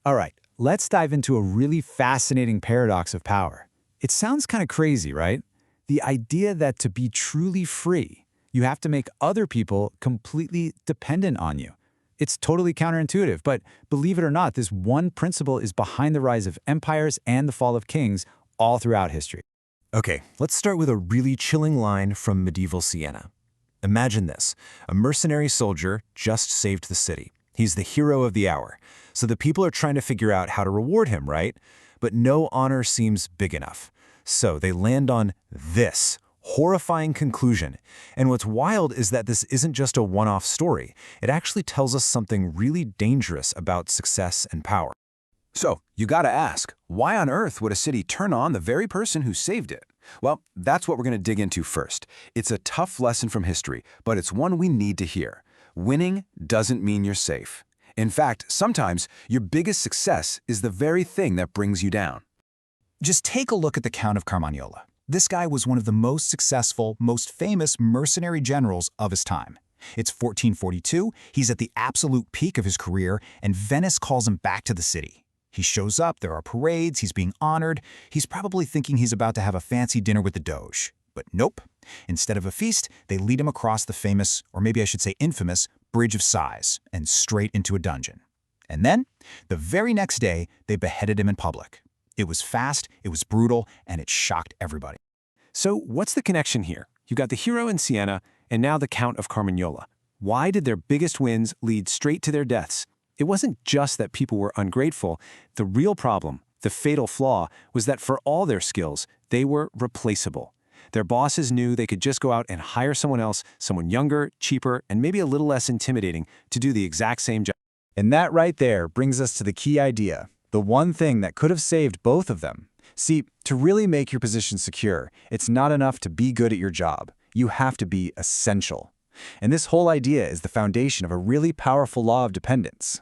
All right, let's dive into a really fascinating paradox of power. It sounds kind of crazy, right? The idea that to be truly free, you have to make other people completely dependent on you. It's totally counterintuitive, but believe it or not, this one principle is behind the rise of empires and the fall of kings all throughout history. Okay, let's start with a really chilling line from medieval Siena. Imagine this. A mercenary soldier just saved the city. He's the hero of the hour. So the people are trying to figure out how to reward him, right? But no honor seems big enough. So they land on this horrifying conclusion. And what's wild is that this isn't just a one-off story. It actually tells us something really dangerous about success and power. So, you gotta ask, why on earth would a city turn on the very person who saved it? Well, that's what we're gonna dig into first. It's a tough lesson from history, but it's one we need to hear. Winning doesn't mean you're safe. In fact, sometimes your biggest success is the very thing that brings you down. Just take a look at the Count of Carmagnola. This guy was one of the most successful, most famous mercenary generals of his time. It's 1442, he's at the absolute peak of his career, and Venice calls him back to the city. He shows up, there are parades, he's being honored. He's probably thinking he's about to have a fancy dinner with the Doge. But nope. Instead of a feast, they lead him across the famous, or maybe I should say infamous, Bridge of Sighs and straight into a dungeon. And then, the very next day, they beheaded him in public. It was fast, it was brutal, and it shocked everybody. So what's the connection here? You got the hero in Siena, and now the Count of Carmagnola. Why did their biggest wins lead straight to their deaths? It wasn't just that people were ungrateful. The real problem, the fatal flaw, was that for all their skills, they were replaceable. Their bosses knew they could just go out and hire someone else, someone younger, cheaper, and maybe a little less intimidating to do the exact same job. And that right there brings us to the key idea, the one thing that could have saved both of them. See, to really make your position secure, it's not enough to be good at your job. You have to be essential. And this whole idea is the foundation of a really powerful law of dependence.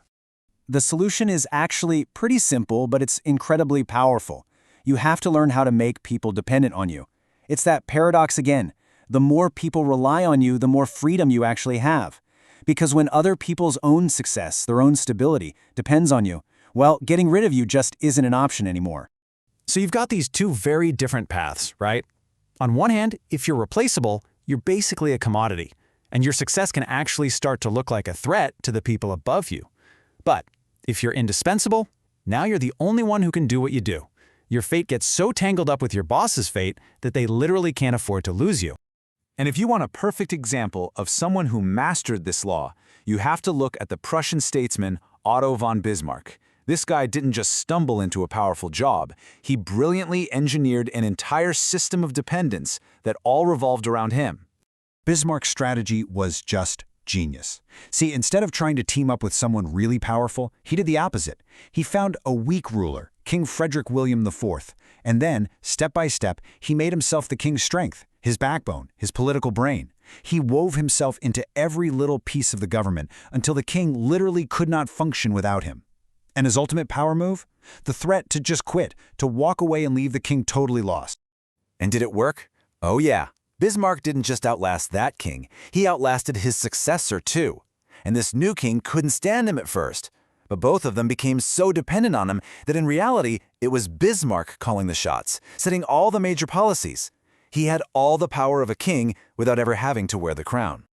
The solution is actually pretty simple, but it's incredibly powerful. You have to learn how to make people dependent on you. It's that paradox again. The more people rely on you, the more freedom you actually have. Because when other people's own success, their own stability, depends on you, well, getting rid of you just isn't an option anymore. So you've got these two very different paths, right? On one hand, if you're replaceable, you're basically a commodity, and your success can actually start to look like a threat to the people above you. But if you're indispensable, now you're the only one who can do what you do. Your fate gets so tangled up with your boss's fate that they literally can't afford to lose you. And if you want a perfect example of someone who mastered this law, you have to look at the Prussian statesman Otto von Bismarck. This guy didn't just stumble into a powerful job. He brilliantly engineered an entire system of dependence that all revolved around him. Bismarck's strategy was just genius. See, instead of trying to team up with someone really powerful, he did the opposite. He found a weak ruler, King Frederick William IV, and then, step by step, he made himself the king's strength, his backbone, his political brain. He wove himself into every little piece of the government until the king literally could not function without him. And his ultimate power move? The threat to just quit, to walk away and leave the king totally lost. And did it work? Oh yeah. Bismarck didn't just outlast that king, he outlasted his successor too. And this new king couldn't stand him at first. But both of them became so dependent on him that in reality, it was Bismarck calling the shots, setting all the major policies. He had all the power of a king without ever having to wear the crown.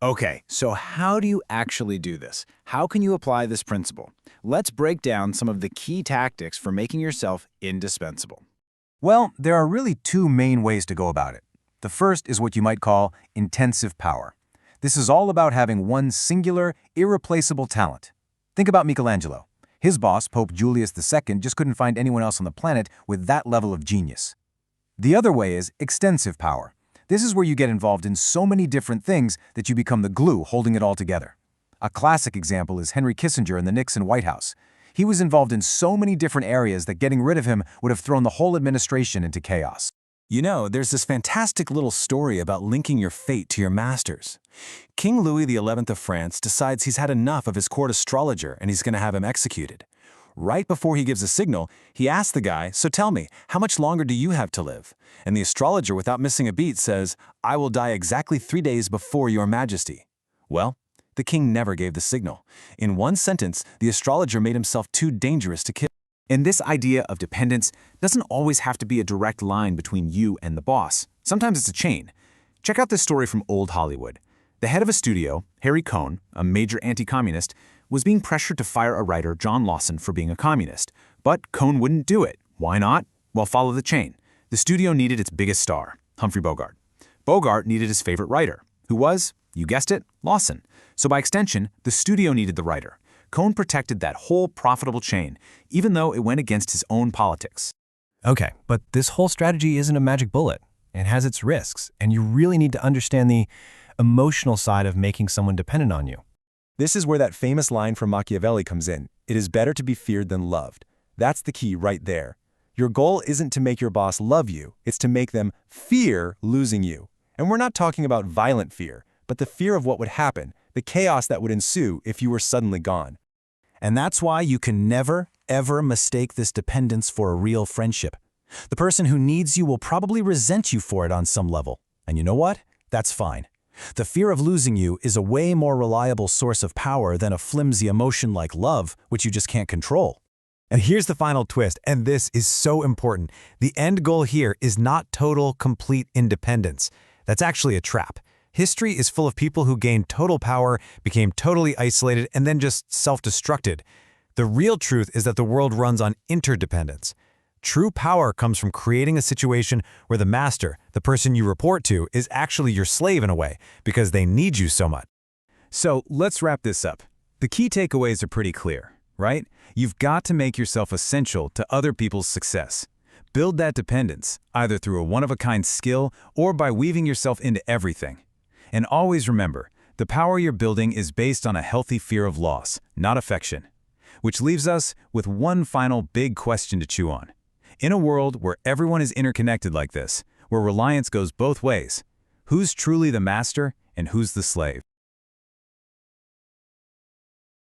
Okay, so how do you actually do this? How can you apply this principle? Let's break down some of the key tactics for making yourself indispensable. Well, there are really two main ways to go about it. The first is what you might call intensive power. This is all about having one singular, irreplaceable talent. Think about Michelangelo. His boss, Pope Julius II, just couldn't find anyone else on the planet with that level of genius. The other way is extensive power. This is where you get involved in so many different things that you become the glue holding it all together. A classic example is Henry Kissinger in the Nixon White House. He was involved in so many different areas that getting rid of him would have thrown the whole administration into chaos. You know, there's this fantastic little story about linking your fate to your masters. King Louis XI of France decides he's had enough of his court astrologer and he's going to have him executed. Right before he gives a signal, he asks the guy, "So tell me, how much longer do you have to live?" And the astrologer, without missing a beat, says, "I will die exactly 3 days before your majesty." Well, The king never gave the signal. In one sentence, the astrologer made himself too dangerous to kill. And this idea of dependence doesn't always have to be a direct line between you and the boss. Sometimes it's a chain. Check out this story from old Hollywood. The head of a studio, Harry Cohn, a major anti-communist, was being pressured to fire a writer, John Lawson, for being a communist. But Cohn wouldn't do it. Why not? Well, follow the chain. The studio needed its biggest star, Humphrey Bogart. Bogart needed his favorite writer, who was, you guessed it, Lawson. So by extension, the studio needed the writer. Cohn protected that whole profitable chain, even though it went against his own politics. Okay, but this whole strategy isn't a magic bullet. It has its risks, and you really need to understand the emotional side of making someone dependent on you. This is where that famous line from Machiavelli comes in. It is better to be feared than loved. That's the key right there. Your goal isn't to make your boss love you, it's to make them fear losing you. And we're not talking about violent fear, but the fear of what would happen, the chaos that would ensue if you were suddenly gone. And that's why you can never, ever mistake this dependence for a real friendship. The person who needs you will probably resent you for it on some level. And you know what? That's fine. The fear of losing you is a way more reliable source of power than a flimsy emotion like love, which you just can't control. And here's the final twist, and this is so important. The end goal here is not total, complete independence. That's actually a trap. History is full of people who gained total power, became totally isolated, and then just self-destructed. The real truth is that the world runs on interdependence. True power comes from creating a situation where the master, the person you report to, is actually your slave in a way, because they need you so much. So let's wrap this up. The key takeaways are pretty clear, right? You've got to make yourself essential to other people's success. Build that dependence, either through a one-of-a-kind skill or by weaving yourself into everything. And always remember, the power you're building is based on a healthy fear of loss, not affection. Which leaves us with one final big question to chew on. In a world where everyone is interconnected like this, where reliance goes both ways, who's truly the master and who's the slave?